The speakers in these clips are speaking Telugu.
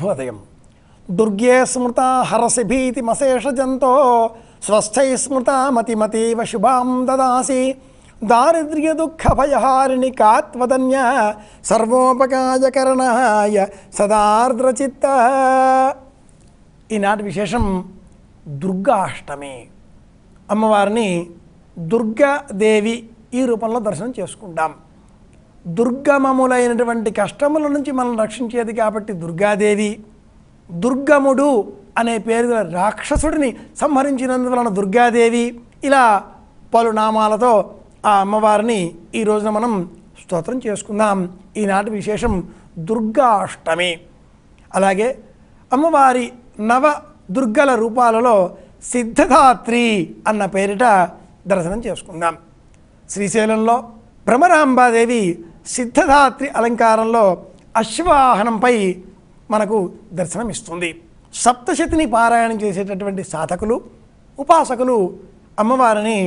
శుభోదయం. దుర్గే స్మృత హరసి భీతిమశేషజంతో స్వస్థై స్మృత మతిమతీవ శుభాం దదాసి దారిద్ర్య దుఃఖ భయహారిణి కాత్వదన్య సర్వోపకాయకరణాయ సదార్ద్రచిత్త. ఈనాటి విశేషం దుర్గాష్టమి. అమ్మవారిని దుర్గాదేవి ఈ రూపంలో దర్శనం చేసుకుంటాం. దుర్గమములైనటువంటి కష్టముల నుంచి మనల్ని రక్షించేది కాబట్టి దుర్గాదేవి. దుర్గముడు అనే పేరు రాక్షసుడిని సంహరించినందువలన దుర్గాదేవి. ఇలా పలు నామాలతో ఆ అమ్మవారిని ఈ రోజున మనం స్తోత్రం చేసుకుందాం. ఈనాటి విశేషం దుర్గాష్టమి. అలాగే అమ్మవారి నవ దుర్గల రూపాలలో సిద్ధధాత్రి అన్న పేరిట దర్శనం చేసుకుందాం. శ్రీశైలంలో భ్రమరాంబాదేవి సిద్ధధాత్రి అలంకారంలో అశ్వవాహనంపై మనకు దర్శనమిస్తుంది. సప్తశతిని పారాయణం చేసేటటువంటి సాధకులు ఉపాసకులు అమ్మవారిని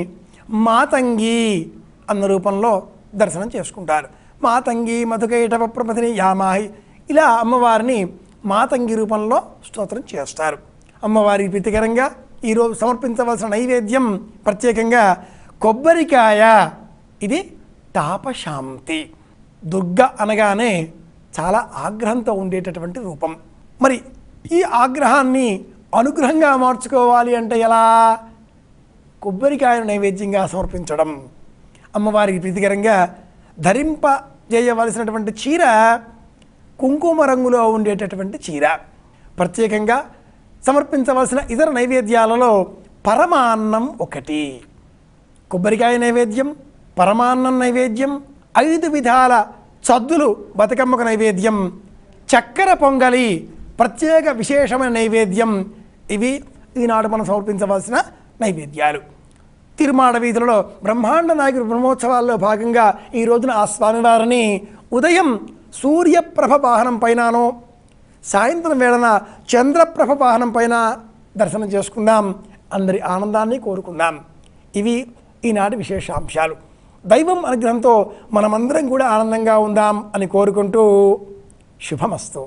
మాతంగి అన్న రూపంలో దర్శనం చేసుకుంటారు. మాతంగి మధుకైటవ ప్రపతిని యామాహి ఇలా అమ్మవారిని మాతంగి రూపంలో స్తోత్రం చేస్తారు. అమ్మవారికి ప్రీతికరంగా ఈరోజు సమర్పించవలసిన నైవేద్యం ప్రత్యేకంగా కొబ్బరికాయ. ఇది తాపశాంతి. దుర్గ అనగానే చాలా ఆగ్రహంతో ఉండేటటువంటి రూపం. మరి ఈ ఆగ్రహాన్ని అనుగ్రహంగా మార్చుకోవాలి అంటే ఎలా? కొబ్బరికాయను నైవేద్యంగా సమర్పించడం. అమ్మవారికి ప్రీతికరంగా ధరింపజేయవలసినటువంటి చీర కుంకుమ రంగులో ఉండేటటువంటి చీర. ప్రత్యేకంగా సమర్పించవలసిన ఇతర నైవేద్యాలలో పరమాన్నం ఒకటి. కొబ్బరికాయ నైవేద్యం, పరమాన్నం నైవేద్యం, 5 విధాల సద్దులు బతుకమ్మకు నైవేద్యం, చక్కెర పొంగలి ప్రత్యేక విశేషమైన నైవేద్యం. ఇవి ఈనాడు మనం సమర్పించవలసిన నైవేద్యాలు. తిరుమాడ వీధులలో బ్రహ్మాండ నాయకుడు బ్రహ్మోత్సవాల్లో భాగంగా ఈ రోజున ఆ స్వామివారిని ఉదయం సూర్యప్రభ వాహనం పైననో సాయంత్రం వేళన చంద్రప్రభ వాహనం పైన దర్శనం చేసుకుందాం. అందరి ఆనందాన్ని కోరుకుందాం. ఇవి ఈనాటి విశేషాంశాలు. దైవం అనుగ్రహంతో మనమందరం కూడా ఆనందంగా ఉందాం అని కోరుకుంటూ శుభమస్తు.